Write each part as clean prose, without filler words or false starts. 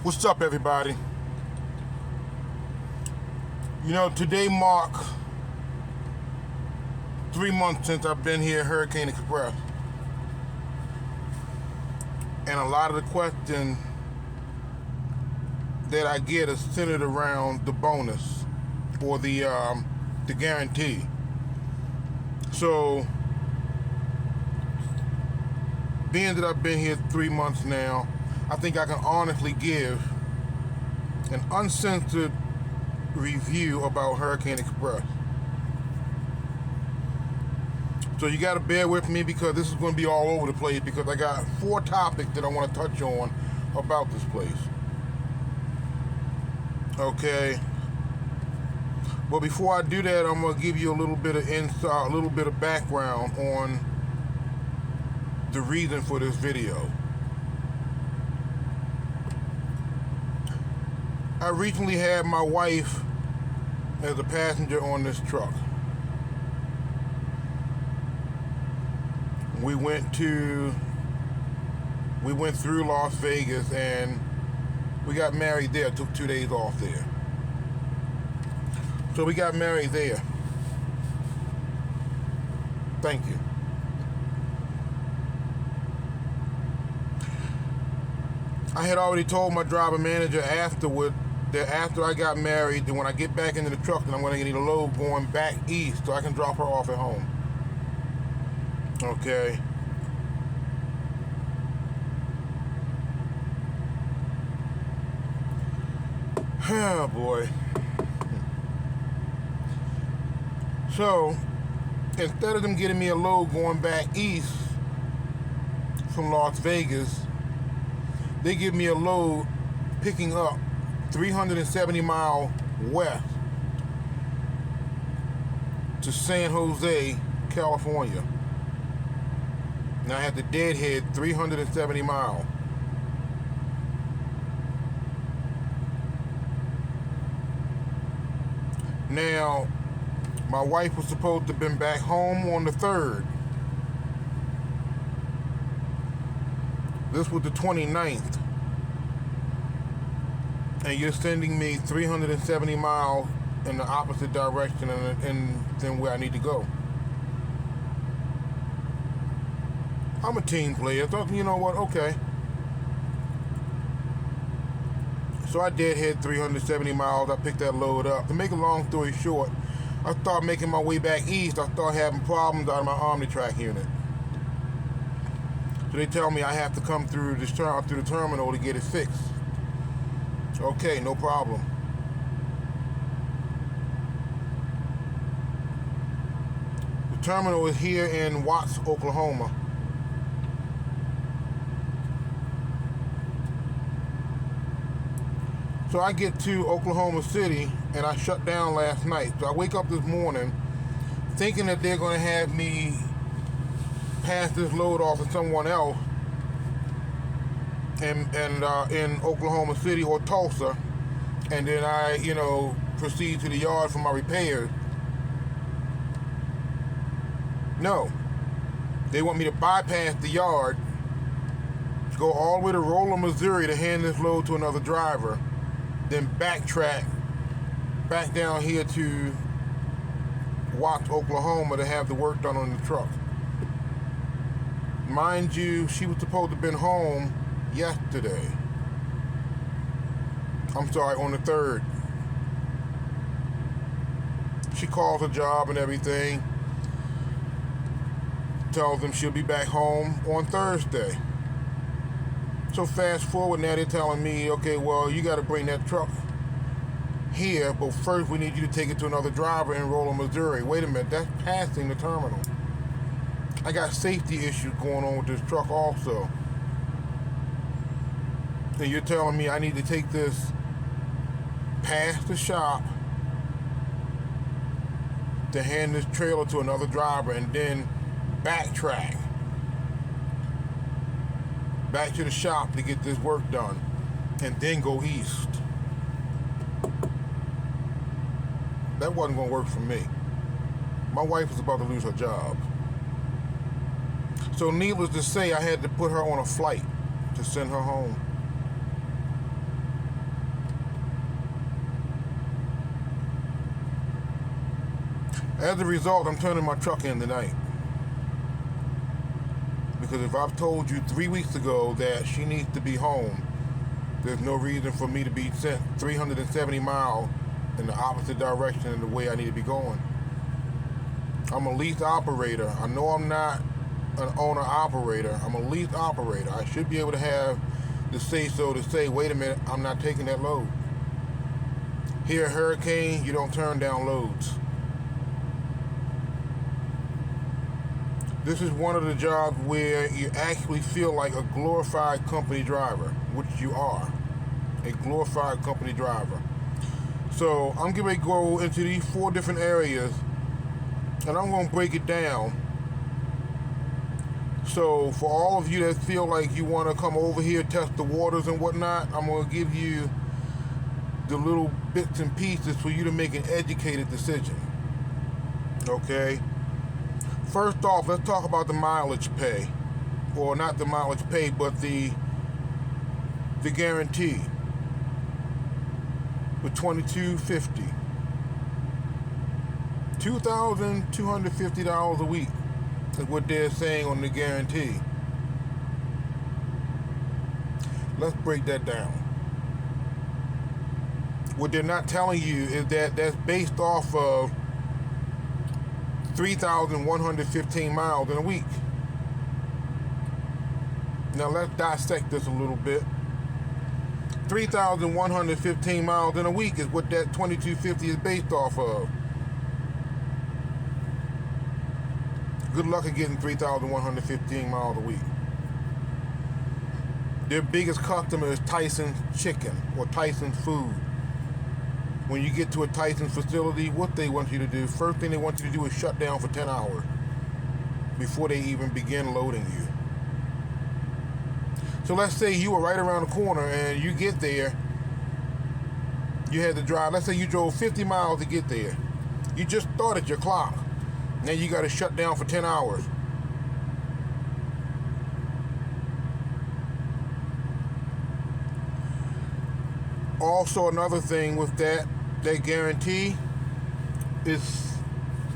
What's up, everybody? You know, today mark 3 months since I've been here at Hurricane Express. And a lot of the questions that I get are centered around the bonus or the guarantee. So, being that I've been here 3 months now, I think I can honestly give an uncensored review about Hurricane Express. So you got to bear with me because this is going to be all over the place because I got 4 topics that I want to touch on about this place. Okay. But before I do that, I'm going to give you a little bit of insight, a little bit of background on the reason for this video. I recently had my wife as a passenger on this truck. We went through Las Vegas and we got married there. Took 2 days off there. So we got married there. Thank you. I had already told my driver manager afterward that after I got married, that when I get back into the truck, that I'm going to need a load going back east so I can drop her off at home. Okay. Oh boy. So, instead of them getting me a load going back east from Las Vegas, they give me a load picking up 370 miles west to San Jose, California. Now I have to deadhead 370 miles. Now, my wife was supposed to have been back home on the 3rd. This was the 29th. And you're sending me 370 miles in the opposite direction than where I need to go. I'm a team player, so you know what, okay. So I deadhead 370 miles, I picked that load up. To make a long story short, I start making my way back east, I start having problems out of my OmniTrack unit. So they tell me I have to come through the terminal to get it fixed. Okay, no problem. The terminal is here in Watts, Oklahoma. So I get to Oklahoma City and I shut down last night. So I wake up this morning thinking that they're going to have me pass this load off to someone else in Oklahoma City or Tulsa, and then I, proceed to the yard for my repairs. No, they want me to bypass the yard, go all the way to Rolla, Missouri to hand this load to another driver, then backtrack back down here to Watts, Oklahoma to have the work done on the truck. Mind you, she was supposed to have been home yesterday. I'm sorry, on the 3rd. She calls her job and everything. Tells them she'll be back home on Thursday. So fast forward, now they're telling me, okay, well, you got to bring that truck here, but first we need you to take it to another driver in Rolla, Missouri. Wait a minute, that's passing the terminal. I got safety issues going on with this truck also. And you're telling me I need to take this past the shop to hand this trailer to another driver and then backtrack back to the shop to get this work done and then go east. That wasn't going to work for me. My wife was about to lose her job. So needless to say, I had to put her on a flight to send her home. As a result, I'm turning my truck in tonight. Because if I've told you 3 weeks ago that she needs to be home, there's no reason for me to be sent 370 miles in the opposite direction in the way I need to be going. I'm a lease operator. I know I'm not an owner operator. I'm a lease operator. I should be able to have the say-so to say, wait a minute, I'm not taking that load. Here at Hurricane, you don't turn down loads. This is one of the jobs where you actually feel like a glorified company driver, which you are, a glorified company driver. So I'm getting ready to go into these 4 different areas, and I'm going to break it down. So for all of you that feel like you want to come over here, test the waters and whatnot, I'm going to give you the little bits and pieces for you to make an educated decision. Okay? First off, let's talk about the mileage pay. Or not the mileage pay, but the guarantee. With $22.50. $2,250 a week is what they're saying on the guarantee. Let's break that down. What they're not telling you is that that's based off of 3,115 miles in a week. Now let's dissect this a little bit. 3,115 miles in a week is what that 2250 is based off of. Good luck at getting 3,115 miles a week. Their biggest customer is Tyson Chicken or Tyson Food. When you get to a Tyson facility, what they want you to do, first thing they want you to do is shut down for 10 hours before they even begin loading you. So let's say you were right around the corner and you get there, you had to drive, let's say you drove 50 miles to get there. You just started your clock. Now you got to shut down for 10 hours. Also, another thing with that guarantee is,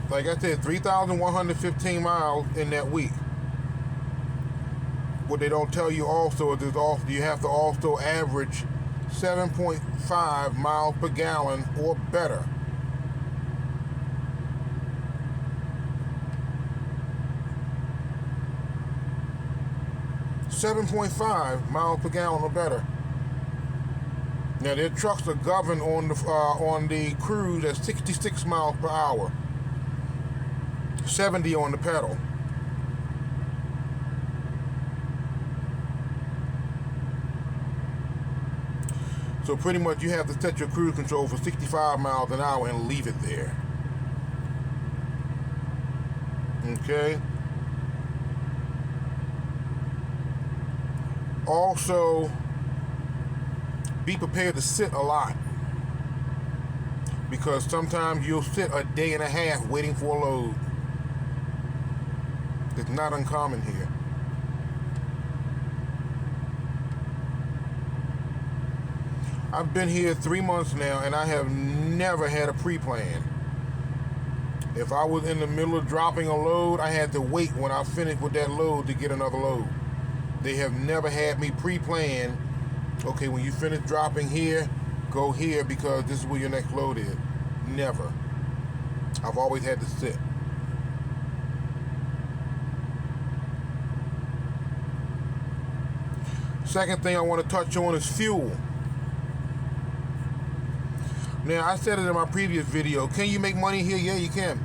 like I said, 3,115 miles in that week. What they don't tell you also is you have to also average 7.5 miles per gallon or better. .5 miles per gallon or better. Now their trucks are governed on the cruise at 66 miles per hour, 70 on the pedal. So pretty much you have to set your cruise control for 65 miles an hour and leave it there. Okay. Also, be prepared to sit a lot, because sometimes you'll sit a day and a half waiting for a load. It's not uncommon here. I've been here 3 months now and I have never had a pre-plan. If I was in the middle of dropping a load, I had to wait when I finished with that load to get another load. They have never had me pre-plan, okay, when you finish dropping here, go here because this is where your next load is. Never. I've always had to sit. Second thing I want to touch on is fuel. Now, I said it in my previous video. Can you make money here? Yeah, you can.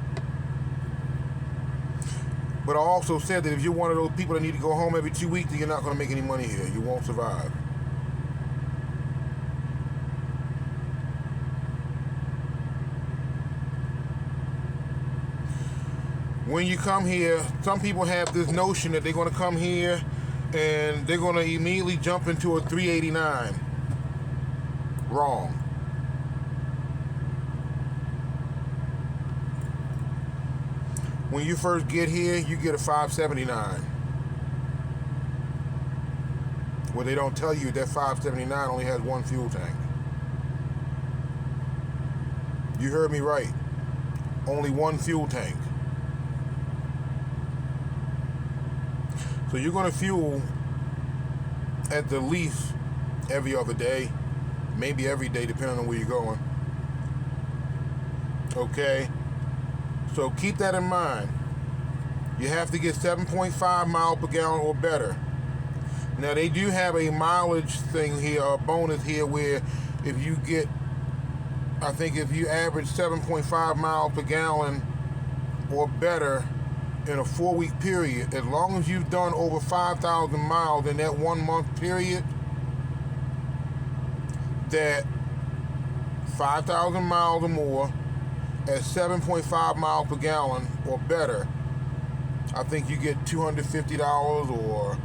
But I also said that if you're one of those people that need to go home every 2 weeks, then you're not going to make any money here. You won't survive. When you come here, some people have this notion that they're going to come here and they're going to immediately jump into a 389. Wrong. When you first get here, you get a 579. What they don't tell you, that 579 only has one fuel tank. You heard me right. only one fuel tank. So you're going to fuel at the least every other day, maybe every day, depending on where you're going. Okay? So keep that in mind. You have to get 7.5 miles per gallon or better. Now they do have a mileage thing here, a bonus here, where if you get, I think if you average 7.5 miles per gallon or better in a 4-week period, as long as you've done over 5,000 miles in that 1 month period, that 5,000 miles or more at 7.5 miles per gallon or better, I think you get $250 or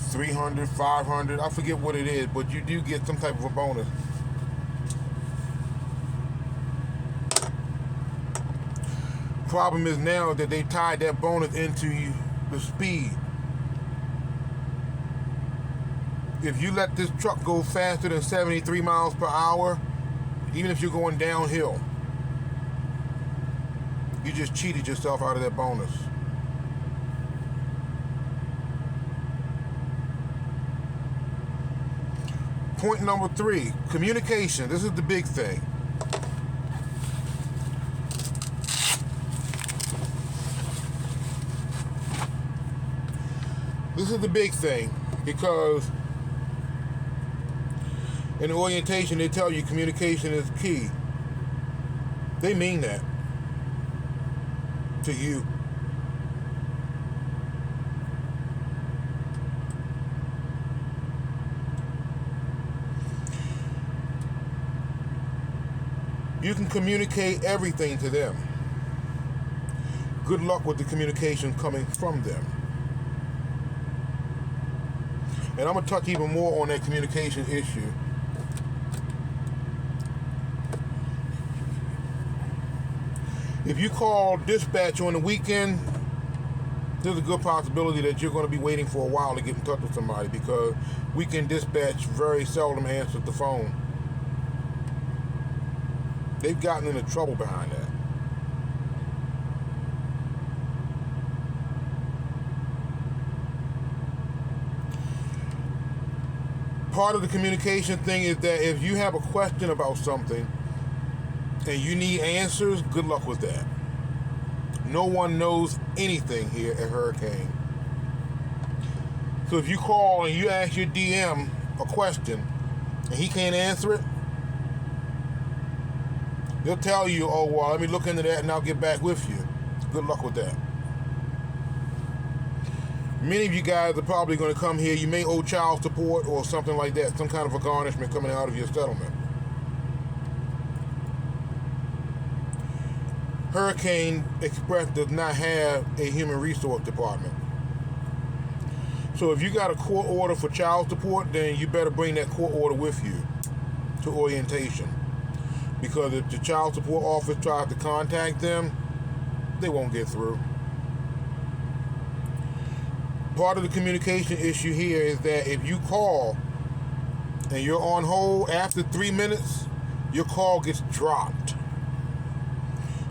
$300, $500, I forget what it is, but you do get some type of a bonus. Problem is now that they tied that bonus into the speed. If you let this truck go faster than 73 miles per hour, even if you're going downhill, you just cheated yourself out of that bonus. Point number 3, communication. This is the big thing. This is the big thing because in orientation they tell you communication is key. They mean that to you. You can communicate everything to them. Good luck with the communication coming from them. And I'm going to touch even more on that communication issue. If you call dispatch on the weekend, there's a good possibility that you're going to be waiting for a while to get in touch with somebody because weekend dispatch very seldom answers the phone. They've gotten into trouble behind that. Part of the communication thing is that if you have a question about something and you need answers, good luck with that. No one knows anything here at Hurricane. So if you call and you ask your DM a question and he can't answer it, he'll tell you, oh, well, let me look into that and I'll get back with you. Good luck with that. Many of you guys are probably going to come here. You may owe child support or something like that, some kind of a garnishment coming out of your settlement. Hurricane Express does not have a human resource department. So if you got a court order for child support, then you better bring that court order with you to orientation. Because if the child support office tries to contact them, they won't get through. Part of the communication issue here is that if you call and you're on hold, after 3 minutes, your call gets dropped.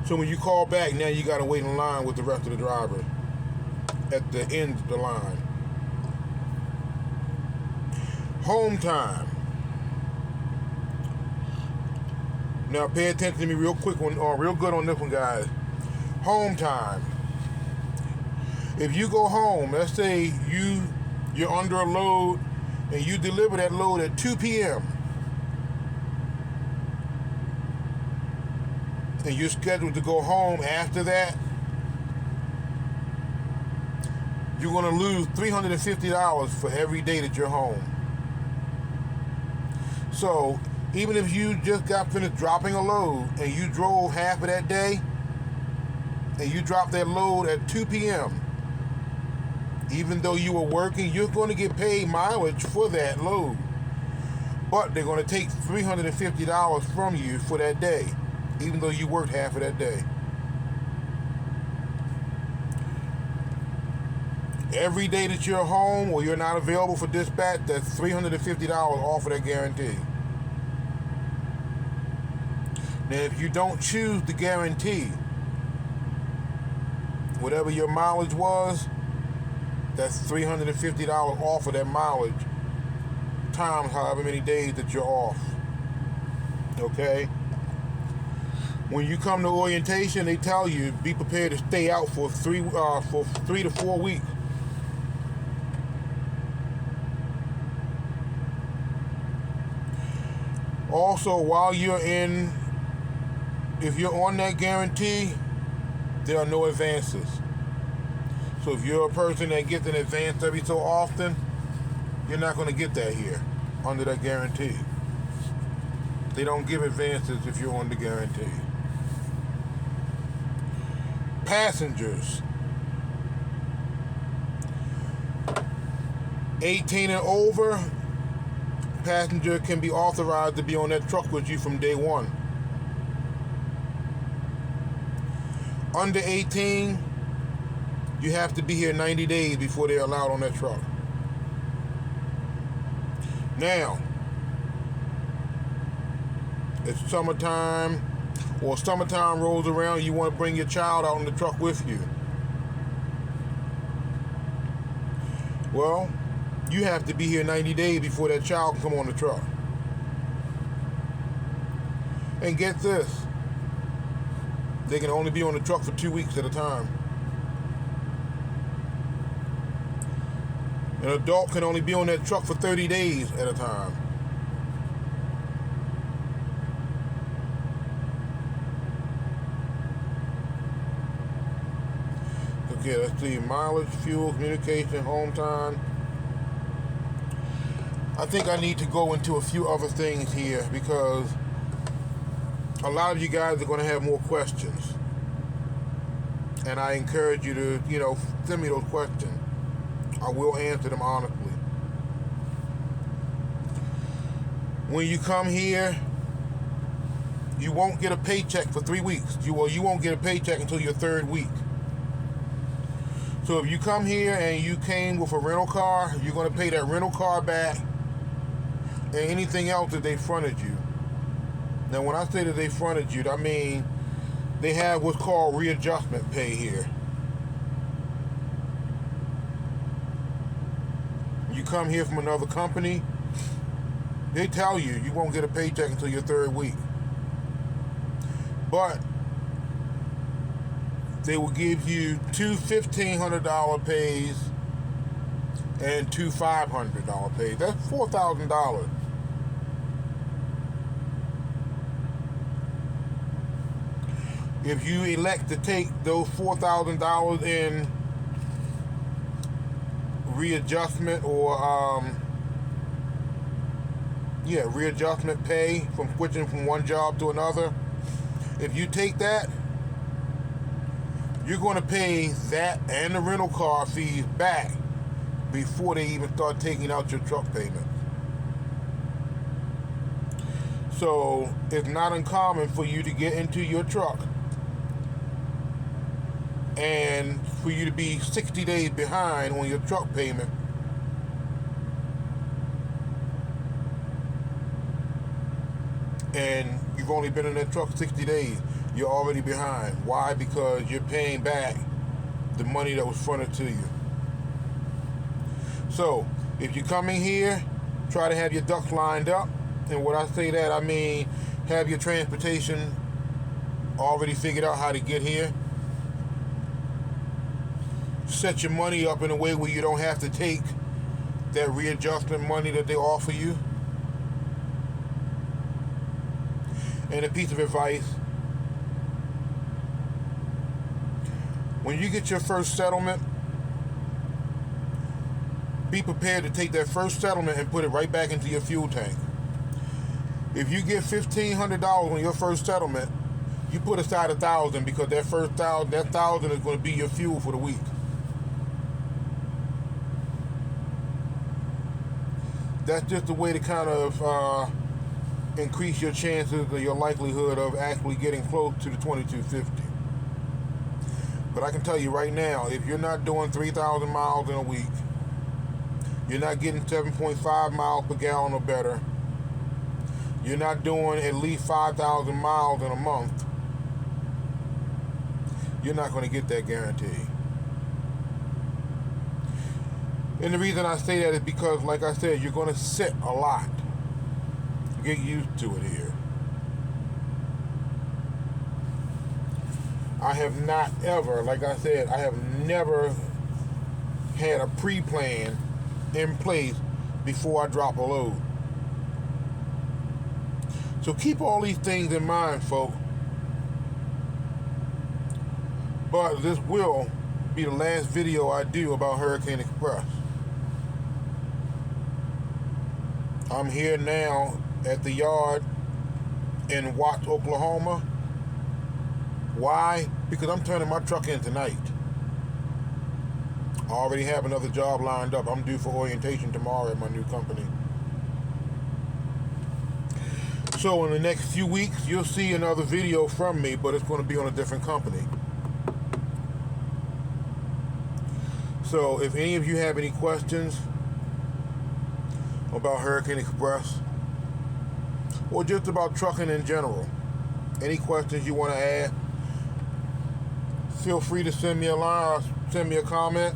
So when you call back, now you got to wait in line with the rest of the drivers at the end of the line. Home time. Now pay attention to me real quick, real good on this one, guys. Home time. If you go home, let's say you're under a load and you deliver that load at 2 p.m. and you're scheduled to go home after that, you're going to lose $350 for every day that you're home. So even if you just got finished dropping a load and you drove half of that day and you dropped that load at 2 p.m., even though you were working, you're going to get paid mileage for that load. But they're going to take $350 from you for that day, even though you worked half of that day. Every day that you're home or you're not available for dispatch, that's $350 off of that guarantee. Now, if you don't choose the guarantee, whatever your mileage was, that's $350 off of that mileage times however many days that you're off. Okay? When you come to orientation, they tell you be prepared to stay out for 3 to 4 weeks. Also, while you're in, if you're on that guarantee, there are no advances. So if you're a person that gets an advance every so often, you're not going to get that here under that guarantee. They don't give advances if you're on the guarantee. Passengers 18 and over, passenger can be authorized to be on that truck with you from day one. Under 18, you have to be here 90 days before they're allowed on that truck. Now, it's summertime, or summertime rolls around, you want to bring your child out on the truck with you. Well, you have to be here 90 days before that child can come on the truck. And get this, they can only be on the truck for 2 weeks at a time. An adult can only be on that truck for 30 days at a time. Okay, let's see, mileage, fuel, communication, home time. I think I need to go into a few other things here because a lot of you guys are going to have more questions. And I encourage you to, send me those questions. I will answer them honestly. When you come here, you won't get a paycheck for 3 weeks. You won't get a paycheck until your 3rd week. So if you come here and you came with a rental car, you're going to pay that rental car back and anything else that they fronted you. Now, when I say that they fronted you, I mean they have what's called readjustment pay here. You come here from another company, they tell you you won't get a paycheck until your 3rd week. But they will give you 2 $1,500 pays and 2 $500 pays. That's $4,000. If you elect to take those $4,000 in readjustment or readjustment pay from switching from one job to another, if you take that, you're going to pay that and the rental car fees back before they even start taking out your truck payment. So it's not uncommon for you to get into your truck and for you to be 60 days behind on your truck payment. And you've only been in that truck 60 days. You're already behind. Why? Because you're paying back the money that was fronted to you. So, if you're coming here, try to have your ducks lined up. And when I say that, I mean have your transportation already figured out how to get here. Set your money up in a way where you don't have to take that readjustment money that they offer you. And a piece of advice, when you get your first settlement, be prepared to take that first settlement and put it right back into your fuel tank. If you get $1,500 on your first settlement, you put aside $1,000 because that $1,000 is going to be your fuel for the week. That's just a way to kind of increase your chances or your likelihood of actually getting close to the 2250. But I can tell you right now, if you're not doing 3,000 miles in a week, you're not getting 7.5 miles per gallon or better, you're not doing at least 5,000 miles in a month, you're not going to get that guarantee. And the reason I say that is because, like I said, you're going to sit a lot. Get used to it here. I have not ever, like I said, I have never had a pre-plan in place before I drop a load. So keep all these things in mind, folks. But this will be the last video I do about Hurricane Express. I'm here now at the yard in Watts, Oklahoma. Why? Because I'm turning my truck in tonight. I already have another job lined up. I'm due for orientation tomorrow at my new company. So in the next few weeks, you'll see another video from me, but it's going to be on a different company. So if any of you have any questions about Hurricane Express, or just about trucking in general, any questions you want to add, feel free to send me a line or send me a comment.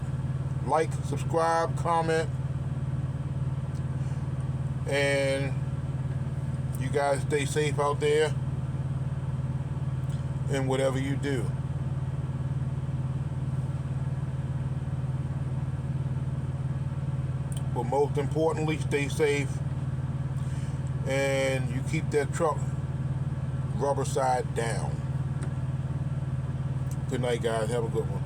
Like, subscribe, comment, and you guys stay safe out there in whatever you do. But most importantly, stay safe, and you keep that truck rubber side down. Good night, guys. Have a good one.